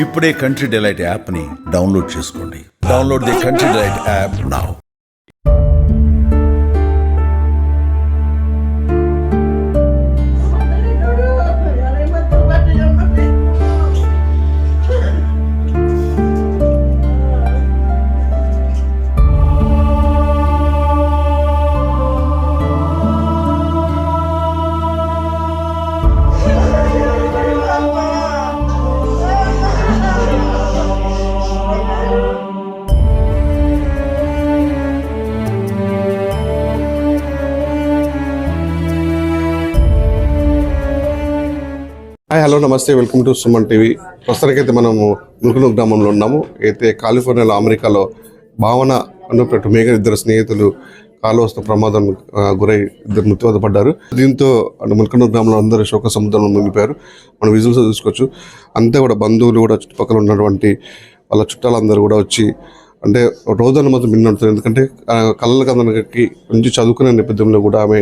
ఇప్పుడే country delight యాప్ని download చేసుకోండి. Download the country delight app now. Hi, hello, నమస్తే, వెల్కమ్ టు సుమన్ టీవీ. ప్రస్తుతానికైతే మనము ముల్కనూరు గ్రామంలో ఉన్నాము. అయితే కాలిఫోర్నియాలో, అమెరికాలో భావన అన్నట్టు మేఘ ఇద్దరు స్నేహితులు కాలువస్త ప్రమాదం గురై ఇద్దరు మృత్యువాత పడ్డారు. దీంతో ముల్కనూరు గ్రామంలో అందరూ శోక సముద్రంలో మునిగిపోయారు. మనం విజువల్స్ చూసుకోవచ్చు. అంతే కూడా బంధువులు కూడా చుట్టుపక్కల ఉన్నటువంటి వాళ్ళ చుట్టాలందరూ కూడా వచ్చి అంటే రోజున మాత్రం విన్నట్టు. ఎందుకంటే కళ్ళకి అందరికి మంచి చదువుకునే నేపథ్యంలో కూడా ఆమె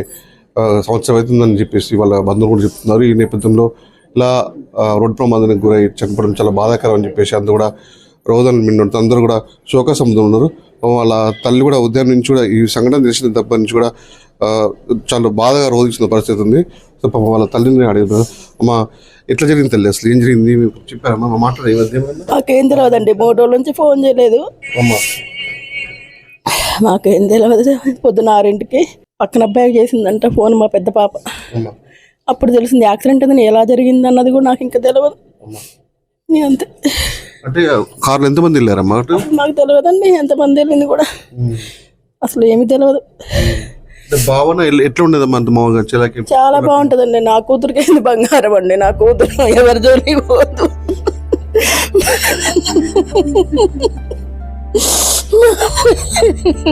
సంవత్సరం అవుతుందని చెప్పేసి వాళ్ళ బంధువులు కూడా చెప్తున్నారు. ఈ నేపథ్యంలో ఇలా రోడ్డు ప్రమాదానికి గురై చనిపోవడం చాలా బాధాకరం అని చెప్పేసి అందరూ కూడా రోజున మిన్నట్టు అందరూ కూడా శోక సముద్రం ఉన్నారు. వాళ్ళ తల్లి కూడా ఉదయం నుంచి కూడా ఈ సంఘటన తెలిసిన దగ్గర నుంచి కూడా చాలా బాధగా రోధించిన పరిస్థితి ఉంది. సో పాపం వాళ్ళ తల్లిని అడిగారు, అమ్మ ఎట్లా జరిగింది తల్లి, అసలు ఏం జరిగింది చెప్పారమ్మా? మాట్లాడే మాకేం తెలియదండి, 3 రోజుల నుంచి ఫోన్ చేయలేదు. మాకేం తెలియదు. పొద్దున 6ంటికి పక్కన అబ్బాయికి చేసిందంట ఫోన్ మా పెద్ద పాప. అప్పుడు తెలిసింది యాక్సిడెంట్ అని. ఎలా జరిగింది అన్నది కూడా నాకు ఇంకా తెలియదు. అంతే. అంటే కార్లో ఎంతమంది వెళ్ళారమ్మా? నాకు తెలియదండి ఎంతమంది వెళ్ళింది కూడా, అసలు ఏమి తెలియదు. భావన ఎట్లా ఉండేదమ్మా? అంత మామూలుగా చాలా బాగుంటుందండి. నా కూతురికి ఏంది బంగారం అండి. నా కూతురు ఎవరి జోలికి పోదు.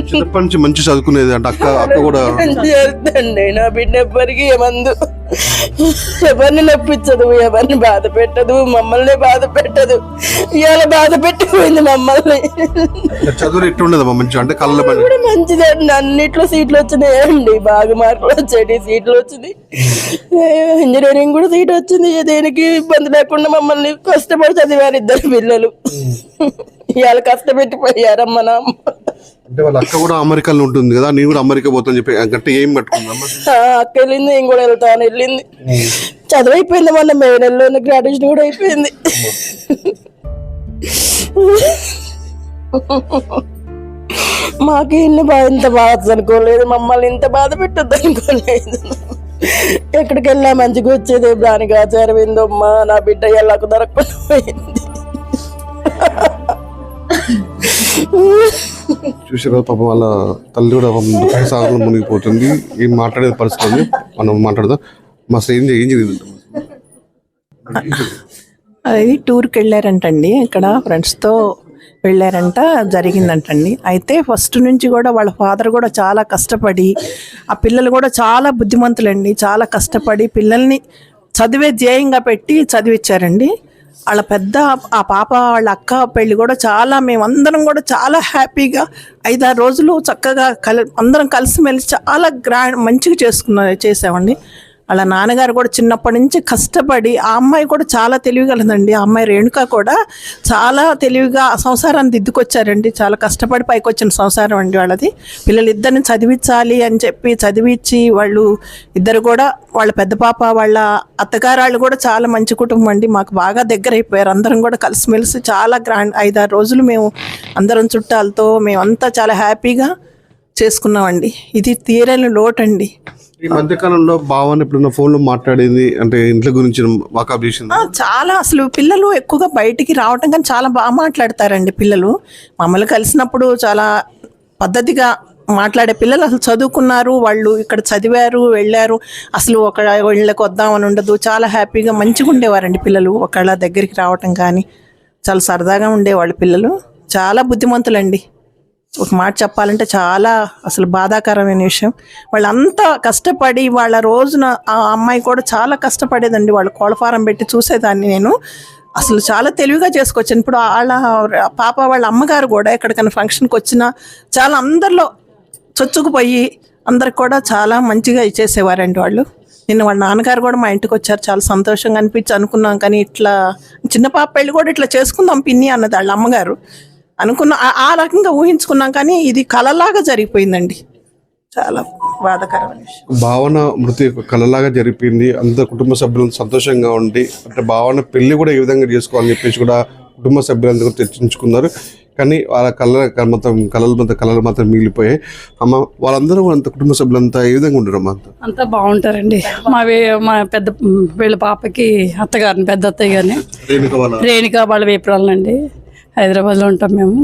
చిన్నప్పటి నుంచి మంచి చదువుకునేది అంటే అక్క కూడా చేస్తండి. నా బిడ్డ ఎవ్వరికి ఏమందు, ఎవరిని నొప్పించదు, ఎవరిని బాధ పెట్టదు, మమ్మల్ని బాధ పెట్టదు. ఇవాళ బాధ పెట్టిపోయింది మమ్మల్ని. చదువు ఎట్లా ఉండదమ్మా? మంచి అంటే కళ్ళ కూడా మంచిదండి. అన్నిట్లో సీట్లు వచ్చినాయండి, బాగా మార్కులు వచ్చాయి, సీట్లు వచ్చింది. ఇంజనీరింగ్ కూడా సీట్ వచ్చింది. దేనికి ఇబ్బంది లేకుండా మమ్మల్ని కష్టపడి చదివారు 2 పిల్లలు. ఇవాళ కష్టపెట్టిపోయారమ్మ నా అమ్మ. అంటే వాళ్ళ అక్క కూడా అమెరికాలో ఉంటుంది కదా, నేను కూడా అమెరికా పోతాను చెప్పి అంటే ఏం పట్టుకుందమ్మా? అక్క వెళ్ళింది, నేను కూడా వెళ్తాను వెళ్ళింది. చదువు అయిపోయింది, మొన్న మే నెలలోనే గ్రాడ్యుయేషన్ కూడా అయిపోయింది. మాకు ఇంత బాధ అనుకోలేదు, మమ్మల్ని ఇంత బాధ పెట్టద్దు అనుకోలేదు. ఎక్కడికి వెళ్ళా మంచిగా వచ్చేది, దానికి ఆచారం ఏందమ్మా. నా బిడ్డ ఎలాకు దొరకకుండా పోయింది. చూసారా పాపం వాళ్ళ తల్లి కూడా సాగరంలో మునిగిపోతుంది. ఏం మాట్లాడే పరిస్థితి ఉంది, మనం మాట్లాడదాం. మా ఏం జరిగింది? అది టూర్కి వెళ్ళారంటండి, ఇక్కడ ఫ్రెండ్స్తో వెళ్ళారంట, జరిగిందంటండి. అయితే ఫస్ట్ నుంచి కూడా వాళ్ళ ఫాదర్ కూడా చాలా కష్టపడి, ఆ పిల్లలు కూడా చాలా బుద్ధిమంతులండి, చాలా కష్టపడి పిల్లల్ని చదివే ధ్యేయంగా పెట్టి చదివించారండి. వాళ్ళ పెద్ద ఆ పాప వాళ్ళ అక్క పెళ్ళి కూడా చాలా, మేమందరం కూడా చాలా హ్యాపీగా 5-6 రోజులు చక్కగా అందరం కలిసిమెలిసి చాలా మంచిగా చేసామండి. వాళ్ళ నాన్నగారు కూడా చిన్నప్పటి నుంచి కష్టపడి, ఆ అమ్మాయి కూడా చాలా తెలివిగలదండి. ఆ అమ్మాయి రేణుక కూడా చాలా తెలివిగా ఆ సంసారాన్ని దిద్దుకొచ్చారండి. చాలా కష్టపడి పైకి వచ్చిన సంసారం అండి వాళ్ళది. పిల్లలు ఇద్దరిని చదివించాలి అని చెప్పి చదివించి, వాళ్ళు ఇద్దరు కూడా, వాళ్ళ పెద్ద పాప వాళ్ళ అత్తగారాళ్ళు కూడా చాలా మంచి కుటుంబం అండి. మాకు బాగా దగ్గర అయిపోయారు. అందరం కూడా కలిసిమెలిసి చాలా గ్రాండ్ 5-6 రోజులు మేము అందరం చుట్టాలతో మేమంతా చాలా హ్యాపీగా చేసుకున్నామండి. ఇది తీరని లోటండి. ఈ మధ్యకాలంలో భావన ఎప్పుడన్నా ఫోన్ లో మాట్లాడేది అంటే ఇంట్లో గురించి వాకప్ చేసింది? చాలా. అసలు పిల్లలు ఎక్కువగా బయటికి రావటం కానీ చాలా బాగా మాట్లాడతారండి పిల్లలు. మమ్మల్ని కలిసినప్పుడు చాలా పద్ధతిగా మాట్లాడే పిల్లలు. అసలు చదువుకున్నారు, వాళ్ళు ఇక్కడ చదివారు, వెళ్ళారు. అసలు ఒక ఇళ్ళకి వద్దామని ఉండదు. చాలా హ్యాపీగా మంచిగా ఉండేవారండి పిల్లలు. ఒకళ్ళ దగ్గరికి రావటం కానీ చాలా సరదాగా ఉండేవాళ్ళు పిల్లలు. చాలా బుద్ధిమంతులండి. ఒక మాట చెప్పాలంటే చాలా అసలు బాధాకరమైన విషయం. వాళ్ళంతా కష్టపడి వాళ్ళ రోజున, ఆ అమ్మాయి కూడా చాలా కష్టపడేదండి. వాళ్ళు కోళ్ళ ఫారం పెట్టి చూసేదాన్ని నేను. అసలు చాలా తెలివిగా చేసుకొచ్చాను. ఇప్పుడు వాళ్ళ పాప వాళ్ళ అమ్మగారు కూడా ఎక్కడికైనా ఫంక్షన్కి వచ్చినా చాలా అందరిలో చొచ్చుకుపోయి అందరికి కూడా చాలా మంచిగా ఇచ్చేసేవారండి వాళ్ళు. నిన్న వాళ్ళ నాన్నగారు కూడా మా ఇంటికి వచ్చారు, చాలా సంతోషంగా అనిపించి అనుకున్నాం. కానీ ఇట్లా చిన్న పాప పెళ్ళి కూడా ఇట్లా చేసుకుందాం పిన్ని అన్నది వాళ్ళ అమ్మగారు. అనుకున్న ఆ రకంగా ఊహించుకున్నాం, కానీ ఇది కలలాగా జరిగిపోయిందండి. చాలా బాధాకరమైన విషయం. భావన మృతి ఒక కళలాగా జరిపింది. అందరు కుటుంబ సభ్యులు సంతోషంగా ఉండి అంటే భావన పెళ్లి కూడా ఏ విధంగా చేసుకోవాలని చెప్పేసి కూడా కుటుంబ సభ్యులందరూ చర్చించుకున్నారు. కానీ వాళ్ళ కళలు మాత్రం మిగిలిపోయాయి. అమ్మ, వాళ్ళందరూ అంత కుటుంబ సభ్యులంతా ఏ విధంగా ఉండరు అమ్మ? అంతా బాగుంటారండి. మా పెద్ద వీళ్ళ పాపకి అత్తగారిని, పెద్ద అత్తయ్య గారిని రేణుక వాళ్ళ వేపురాలండి. హైదరాబాద్లో ఉంటాం మేము.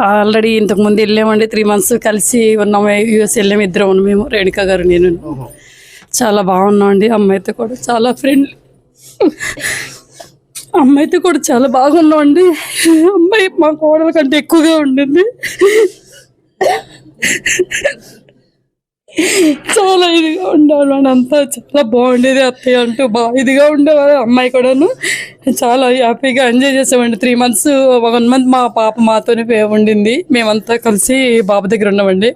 ఆల్రెడీ ఇంతకుముందు వెళ్ళామండి, 3 months కలిసి ఉన్నాము. యూఎస్ వెళ్ళాము, ఇద్దరం ఉన్నాము మేము, రేణుక గారు నేను. చాలా బాగున్నాం అండి. అమ్మాయితో కూడా చాలా ఫ్రెండ్లీ, అమ్మాయితో కూడా చాలా బాగున్నాం అండి. అమ్మాయి మా కోడల కంటే ఎక్కువగా ఉండింది. చాలా ఇదిగా ఉండేవాళ్ళు, అంతా చాలా బాగుండేది. అత్తయ్య అంటూ బాగా ఇదిగా ఉండేవారు. అమ్మాయి కూడాను చాలా హ్యాపీగా ఎంజాయ్ చేసామండి. 3 months, 1 month మా పాప మాతోనే ఉండింది. మేమంతా కలిసి బాబు దగ్గర ఉన్నామండి.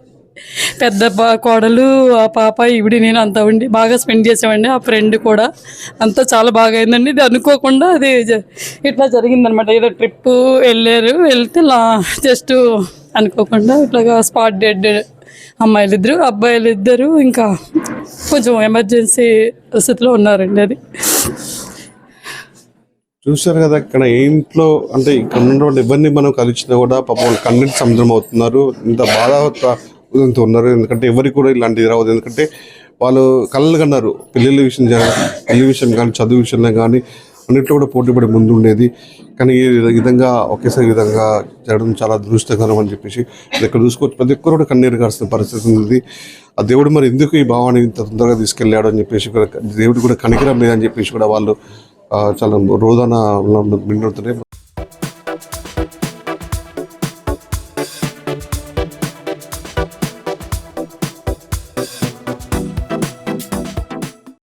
పెద్ద కోడలు, ఆ పాప, ఈవిడి, నేను అంతా ఉండి బాగా స్పెండ్ చేసామండి. ఆ ఫ్రెండ్ కూడా అంతా చాలా బాగా అయిందండి. ఇది అనుకోకుండా అది ఇట్లా జరిగిందనమాట. ఏదో ట్రిప్ వెళ్తే జస్ట్ అనుకోకుండా ఇట్లాగా స్పాట్ డెడ్. అమ్మాయిలు 2, అబ్బాయిలు 2. ఇంకా కొంచెం ఎమర్జెన్సీ పరిస్థితిలో ఉన్నారండి. అది చూశారు కదా, ఇక్కడ ఇంట్లో అంటే ఇక్కడ ఉన్నటువంటి ఎవరిని మనం కలిసినా కూడా పాపం వాళ్ళు కన్నీటి సముద్రం అవుతున్నారు. ఇంత బాధతో ఉన్నారు. ఎందుకంటే ఎవరికి కూడా ఇలాంటిది రావద్దు. ఎందుకంటే వాళ్ళు కళ్ళు కన్నారు. పెళ్లి విషయం కానీ, చదువు విషయంలో కానీ అన్నింటిలో కూడా పోటీపడి ముందు ఉండేది. కానీ ఈ విధంగా ఒకేసారి విధంగా జరగడం చాలా దురదృష్టకరం అని చెప్పేసి ఇక్కడ చూసుకోవచ్చు. ప్రతి ఒక్కరు కూడా కన్నీరు కారుస్తున్న పరిస్థితి ఉంది. ఆ దేవుడు మరి ఎందుకు ఈ భావాన్ని ఇంత తొందరగా తీసుకెళ్ళాడు అని చెప్పేసి దేవుడు కూడా కనికరం లేదని చెప్పేసి కూడా వాళ్ళు చాలా రోదన మిండుతున్నాయి.